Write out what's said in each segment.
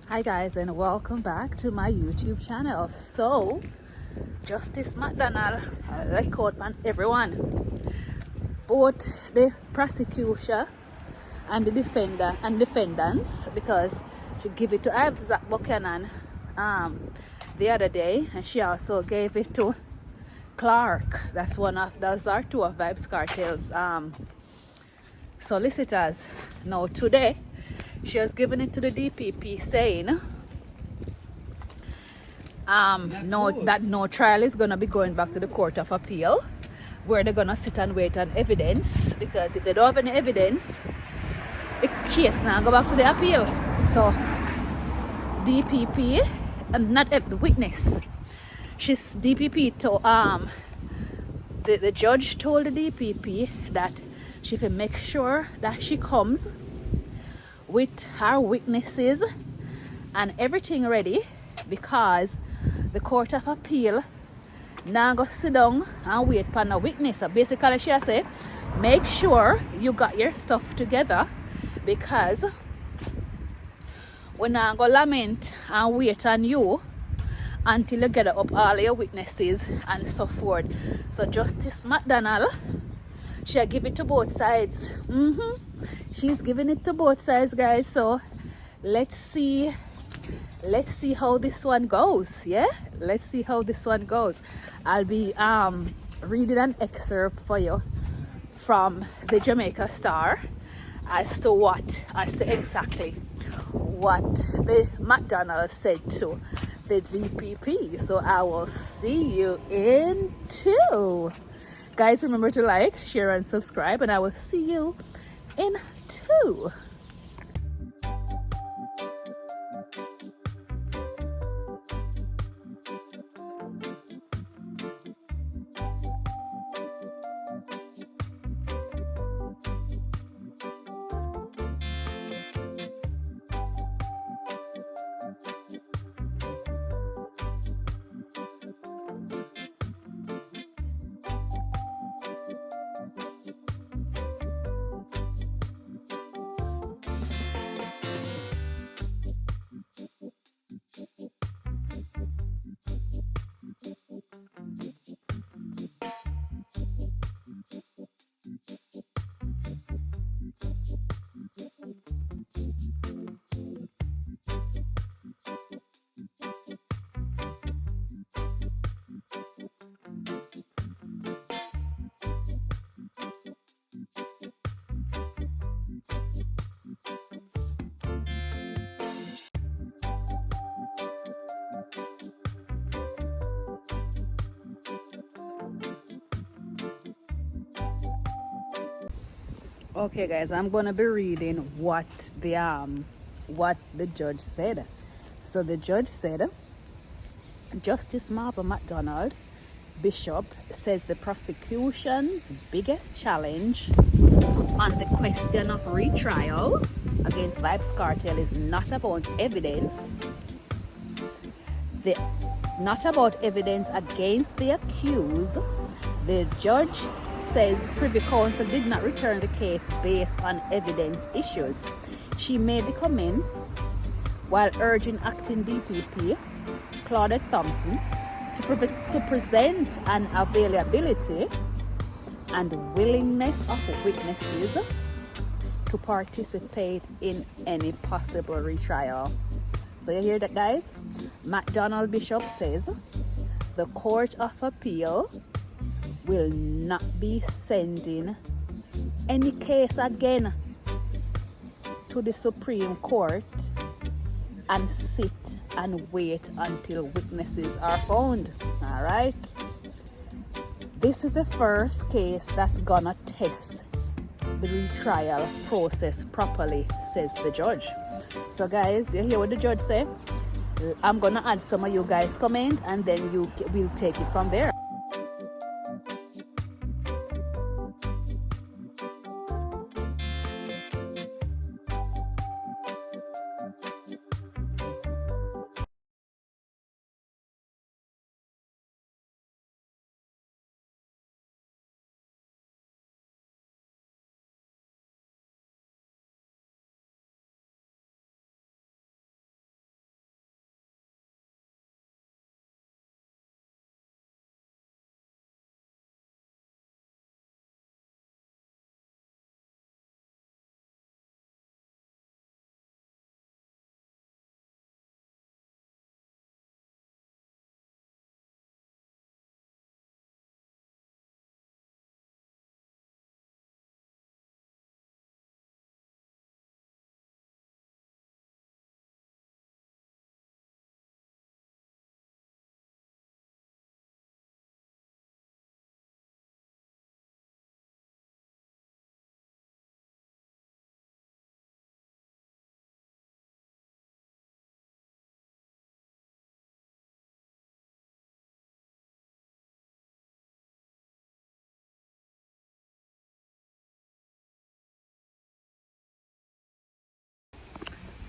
Hi guys, and welcome back to my YouTube channel. So Justice McDonald record on everyone, both the prosecutor and the defender and defendants, because she gave it to Isaac Buchanan the other day, and she also gave it to Clark. Those are two of Vybz Kartel's solicitors. Now today she has given it to the DPP, saying no trial is gonna be going back to the Court of Appeal, where they're gonna sit and wait on evidence, because if they don't have any evidence, the case now go back to the appeal. So DPP, not the witness, she's DPP to the judge told the DPP that she can make sure that she comes with her witnesses and everything ready, because the Court of Appeal now go sit down and wait for a witness. So basically she say, make sure you got your stuff together, because we're not gonna lament and wait on you until you gather up all your witnesses and so forth. So Justice McDonald, she'll give it to both sides. She's giving it to both sides, guys. So let's see how this one goes. Let's see how this one goes. I'll be reading an excerpt for you from the Jamaica Star as to exactly what the McDonald said to the DPP. So I will see you in 2. Guys, remember to like, share, and subscribe, and I will see you in 2. Okay guys, I'm gonna be reading what the judge said. So the judge said, Justice Marva McDonald Bishop says the prosecution's biggest challenge on the question of retrial against Vybz Kartel is not about evidence against the accused. The judge says Privy Council did not return the case based on evidence issues. She made the comments while urging acting DPP Claudette Thompson to present an availability and willingness of witnesses to participate in any possible retrial. So you hear that, guys? McDonald Bishop says the Court of Appeal will not be sending any case again to the Supreme Court and sit and wait until witnesses are found. All right, this is the first case that's gonna test the retrial process properly, says the judge. So guys, you hear what the judge said? I'm gonna add some of you guys comment, and then we'll take it from there.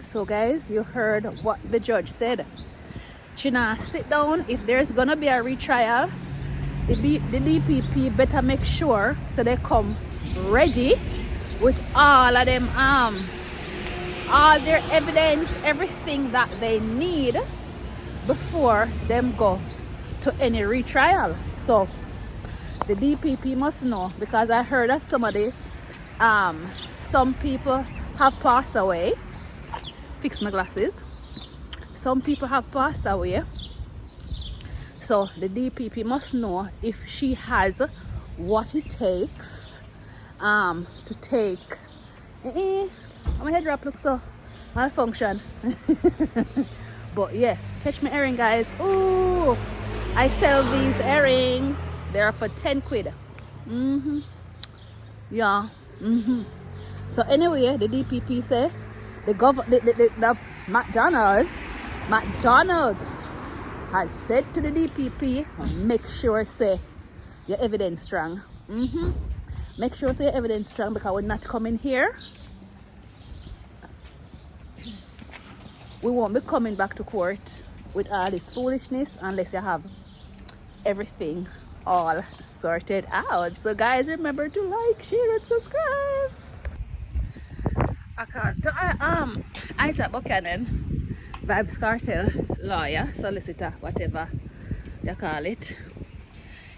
So guys, you heard what the judge said. China, sit down. If there's gonna be a retrial, the DPP better make sure so they come ready with all of them all their evidence, everything that they need before them go to any retrial. So the DPP must know, because I heard that somebody some people have passed away. Fix my glasses. Some people have passed away. So the DPP must know if she has what it takes to take. My head wrap looks so malfunction. But yeah, catch my earring, guys. Ooh, I sell these earrings. They're for 10 quid. Yeah. So anyway, the DPP say the McDonald has said to the DPP, make sure say your evidence strong. Make sure say your evidence strong, because we're not coming here. We won't be coming back to court with all this foolishness unless you have everything all sorted out. So guys, remember to like, share and subscribe. Isaac Buchanan, Vibes Cartel lawyer, solicitor, whatever you call it.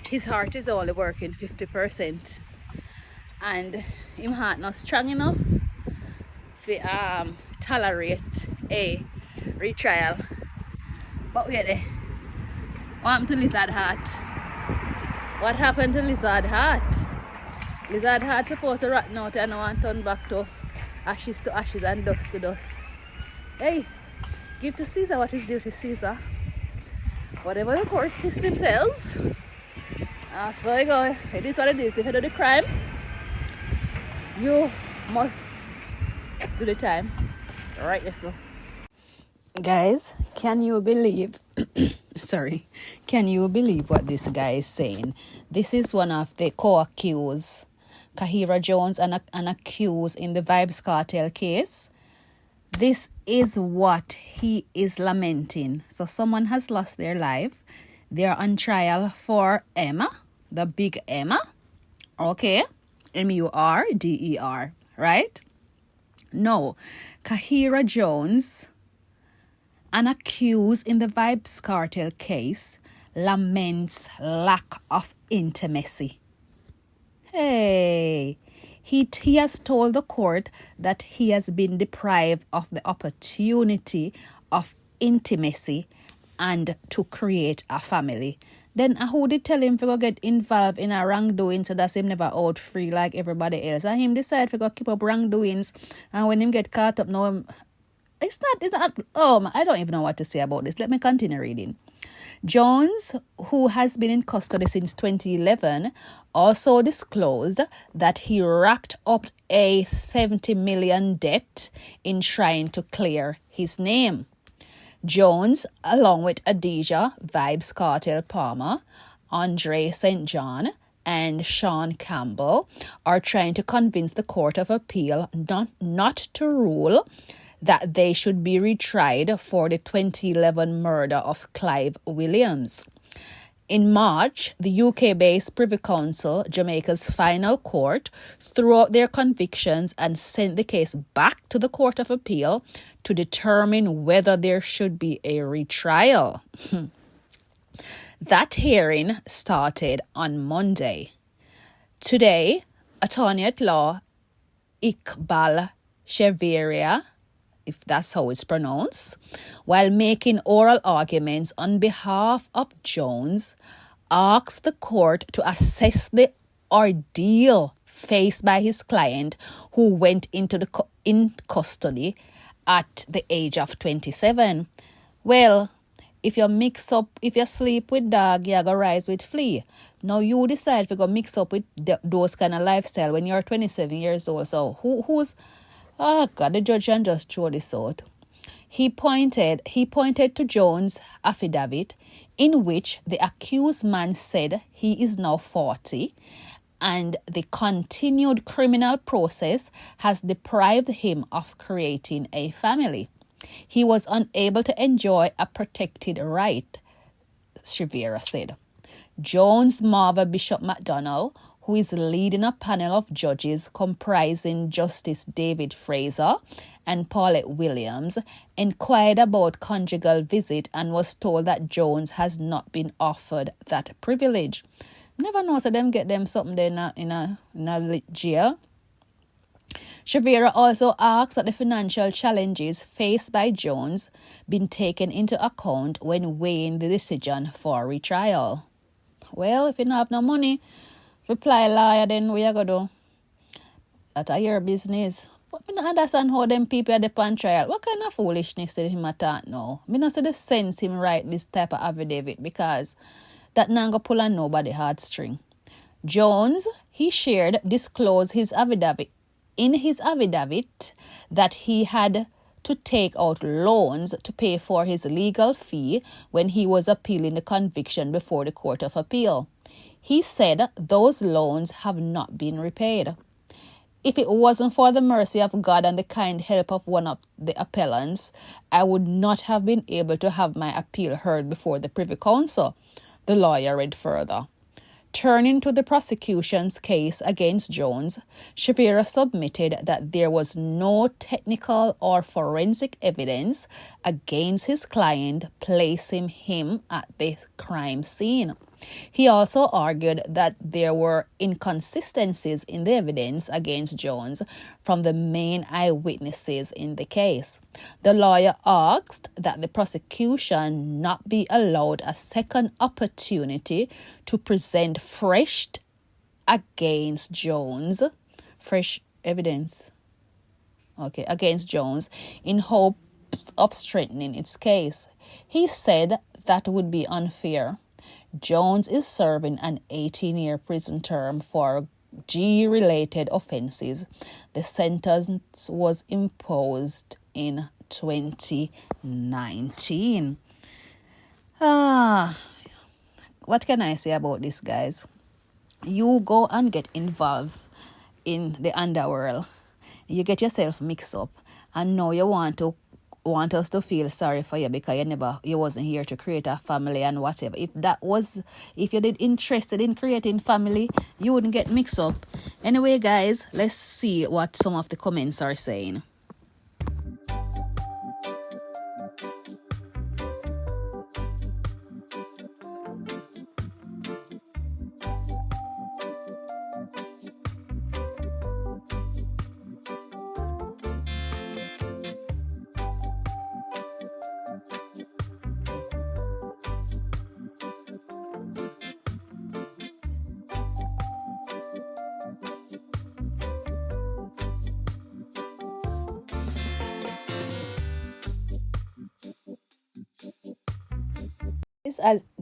His heart is only working 50%, and him heart not strong enough to tolerate a retrial. But wait there. What happened to Lizard Heart? What happened to Lizard Heart? Lizard Heart supposed to rotten out and now turn back to ashes and dust to dust. Hey, give to Caesar what is due to Caesar. Whatever the court system says. So you go. It is what it is. If you do the crime, you must do the time. Alright, yes sir. Guys, can you believe can you believe what this guy is saying? This is one of the co-accused, Kahira Jones, and accused in the Vibes Cartel case. This is what he is lamenting. So someone has lost their life. They're on trial for Emma, the big Emma. Okay, Murder, right? No, Kahira Jones, an accused in the Vibes Cartel case, laments lack of intimacy. Hey, he has told the court that he has been deprived of the opportunity of intimacy and to create a family. Then who did tell him to go get involved in a wrongdoing, so that's him never out free like everybody else? And him decide to go keep up wrongdoings, and when him get caught up now, it's not, I don't even know what to say about this. Let me continue reading. Jones, who has been in custody since 2011, also disclosed that he racked up a 70 million debt in trying to clear his name. Jones, along with Adija, Vibes Cartel Palmer, Andre St. John, and Sean Campbell, are trying to convince the Court of Appeal not to rule that they should be retried for the 2011 murder of Clive Williams. In March, the UK-based Privy Council, Jamaica's final court, threw out their convictions and sent the case back to the Court of Appeal to determine whether there should be a retrial. That hearing started on Monday. Today, attorney at law Iqbal Cheveria, if that's how it's pronounced, while making oral arguments on behalf of Jones, asked the court to assess the ordeal faced by his client, who went into in custody at the age of 27. Well, if you sleep with dog, you go rise with flea. Now you decide to go mix up with those kind of lifestyle when you're 27 years old. So who's... Oh God, the judge can just throw this out. He pointed to Jones' affidavit, in which the accused man said he is now 40 and the continued criminal process has deprived him of creating a family. He was unable to enjoy a protected right, Shavira said. Jones Marva Bishop McDonnell, who is leading a panel of judges comprising Justice David Fraser and Paulette Williams, inquired about conjugal visit and was told that Jones has not been offered that privilege. Never know, so them get them something there in a jail. Shavira also asked that the financial challenges faced by Jones been taken into account when weighing the decision for retrial. Well, if you don't have no money, if you apply lawyer, then we are going to do. That's your business. But I don't understand how them people are on trial. What kind of foolishness did him attack now? I don't see the sense him write this type of affidavit because that not go pull on nobody heartstring. Jones, he disclosed his affidavit. In his affidavit that he had to take out loans to pay for his legal fee when he was appealing the conviction before the Court of Appeal. He said those loans have not been repaid. If it wasn't for the mercy of God and the kind help of one of the appellants, I would not have been able to have my appeal heard before the Privy Council, the lawyer read further. Turning to the prosecution's case against Jones, Shavira submitted that there was no technical or forensic evidence against his client placing him at the crime scene. He also argued that there were inconsistencies in the evidence against Jones from the main eyewitnesses in the case. The lawyer asked that the prosecution not be allowed a second opportunity to present fresh against Jones in hopes of strengthening its case. He said that would be unfair. Jones is serving an 18-year prison term for G-related offenses. The sentence was imposed in 2019. What can I say about this, guys? You go and get involved in the underworld. You get yourself mixed up, and now you want us to feel sorry for you because you wasn't here to create a family and whatever. If you did interested in creating family, you wouldn't get mixed up. Anyway, guys, let's see what some of the comments are saying.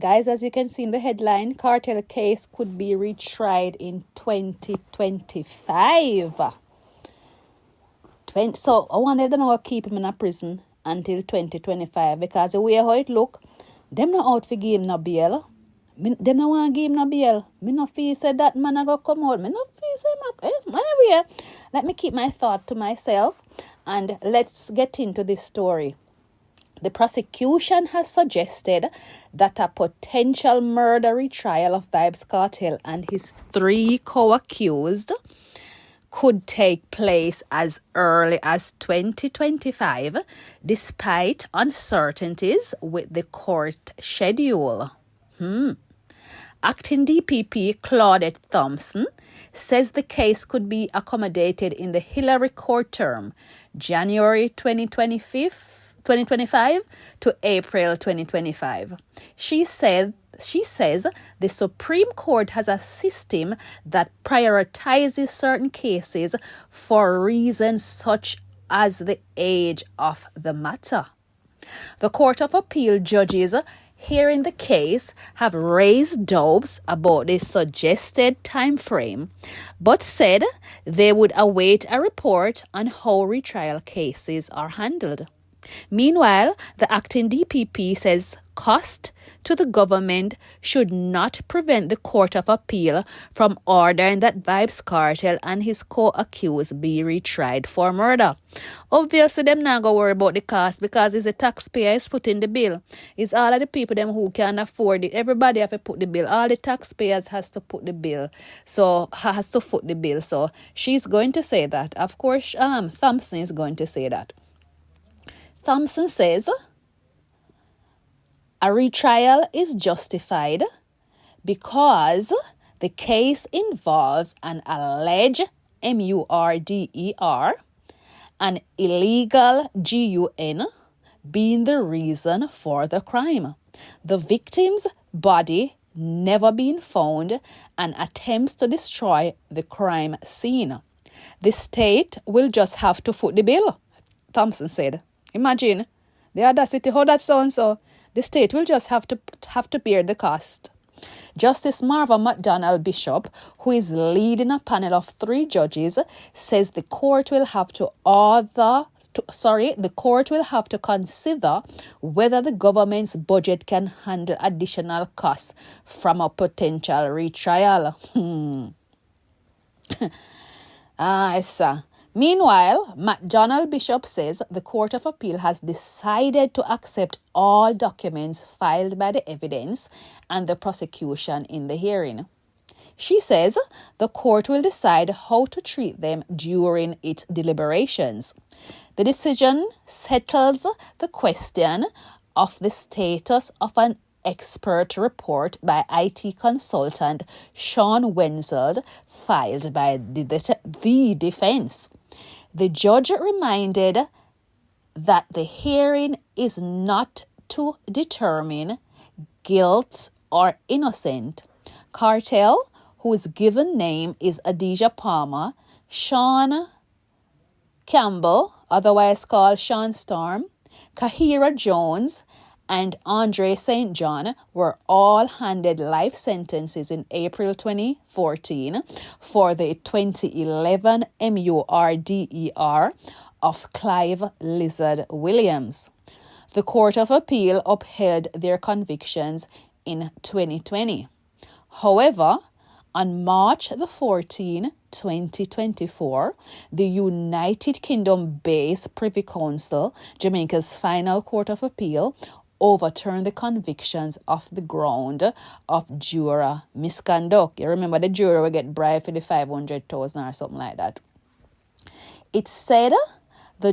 As you can see in the headline, cartel case could be retried in 2025. So I wonder if they're going to keep him in a prison until 2025 because the way how it look, them not out for give him no bail. Them not want to give him no bail. Me no feel say that man a go come out. Me no feel say anyway, let me keep my thought to myself and let's get into this story. The prosecution has suggested that a potential murder retrial of Vybz Kartel and his 3 co-accused could take place as early as 2025, despite uncertainties with the court schedule. Acting DPP Claudette Thompson says the case could be accommodated in the Hillary court term, January 2025 to April 2025. She says the Supreme Court has a system that prioritizes certain cases for reasons such as the age of the matter. The Court of Appeal judges hearing the case have raised doubts about the suggested time frame, but said they would await a report on how retrial cases are handled. Meanwhile, the acting DPP says cost to the government should not prevent the Court of Appeal from ordering that Vybz Kartel and his co-accused be retried for murder. Obviously, them not go worry about the cost because it's the taxpayers footing the bill. It's all of the people them who can afford it. Everybody have to put the bill. All the taxpayers has to put the bill. So has to foot the bill. So she's going to say that. Of course, Thompson is going to say that. Thompson says a retrial is justified because the case involves an alleged murder, an illegal gun being the reason for the crime, the victim's body never being found, and attempts to destroy the crime scene. The state will just have to foot the bill, Thompson said. Imagine the audacity, how that sounds. So the state will just have to bear the cost. Justice Marva McDonald Bishop, who is leading a panel of 3 judges, says the court will have to consider whether the government's budget can handle additional costs from a potential retrial. Meanwhile, McDonald Bishop says the Court of Appeal has decided to accept all documents filed by the evidence and the prosecution in the hearing. She says the court will decide how to treat them during its deliberations. The decision settles the question of the status of an expert report by IT consultant Sean Wenzel filed by the defense. The judge reminded that the hearing is not to determine guilt or innocence. Kartel, whose given name is Adidja Palmer, Sean Campbell, otherwise called Sean Storm, Kahira Jones, and Andre St. John were all handed life sentences in April 2014 for the 2011 murder of Clive Lizard Williams. The Court of Appeal upheld their convictions in 2020. However, on March 14, 2024, the United Kingdom-based Privy Council, Jamaica's final Court of Appeal, overturned the convictions of the ground of juror misconduct. You remember the juror will get bribed for the 500,000 or something like that. It said the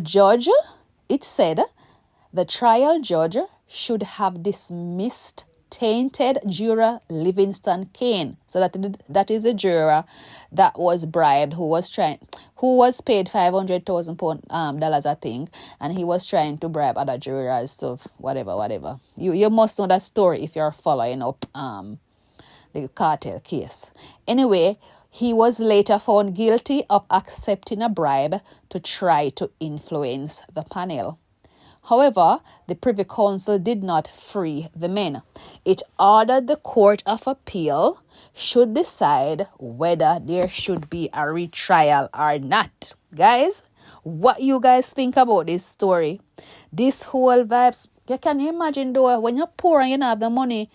trial judge should have dismissed tainted juror Livingston Kane. So that is a juror that was bribed, who was paid $500,000 I think, and he was trying to bribe other jurors. So whatever. You must know that story if you're following up the cartel case. Anyway, he was later found guilty of accepting a bribe to try to influence the panel. However, the Privy Council did not free the men. It ordered the Court of Appeal should decide whether there should be a retrial or not. Guys, what you guys think about this story? This whole vibes, you can imagine though, when you're poor and you don't have the money,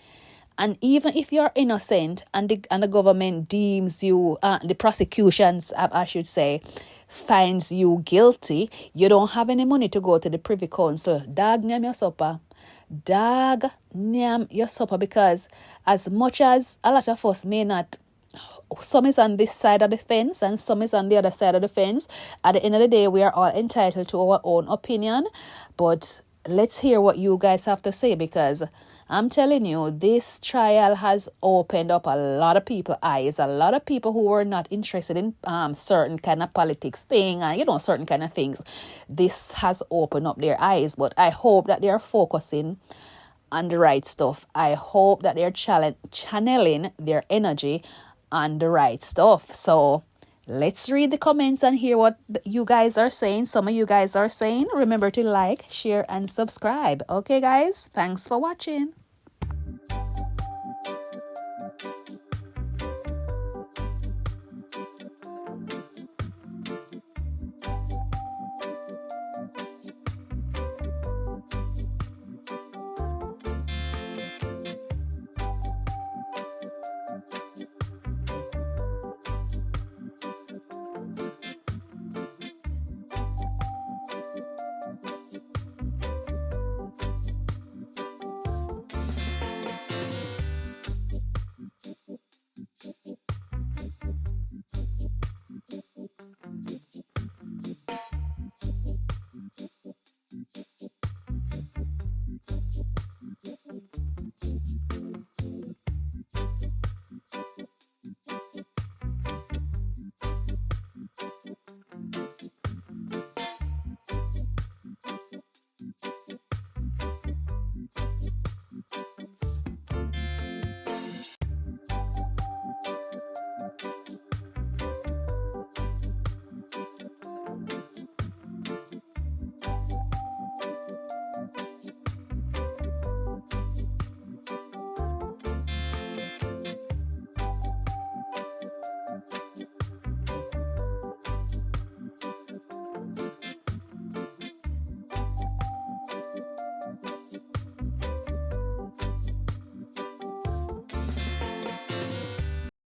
and even if you're innocent and the government deems you, the prosecutions, I should say, finds you guilty, you don't have any money to go to the Privy Council. Dag nyam your supper. Dag nyam your supper, because as much as a lot of us may not, some is on this side of the fence and some is on the other side of the fence. At the end of the day, we are all entitled to our own opinion. But let's hear what you guys have to say, because I'm telling you, this trial has opened up a lot of people's eyes. A lot of people who were not interested in certain kind of politics thing and, certain kind of things. This has opened up their eyes. But I hope that they're focusing on the right stuff. I hope that they're channeling their energy on the right stuff. So let's read the comments and hear what you guys are saying. Some of you guys are saying. Remember to like, share, and subscribe. Okay, guys? Thanks for watching.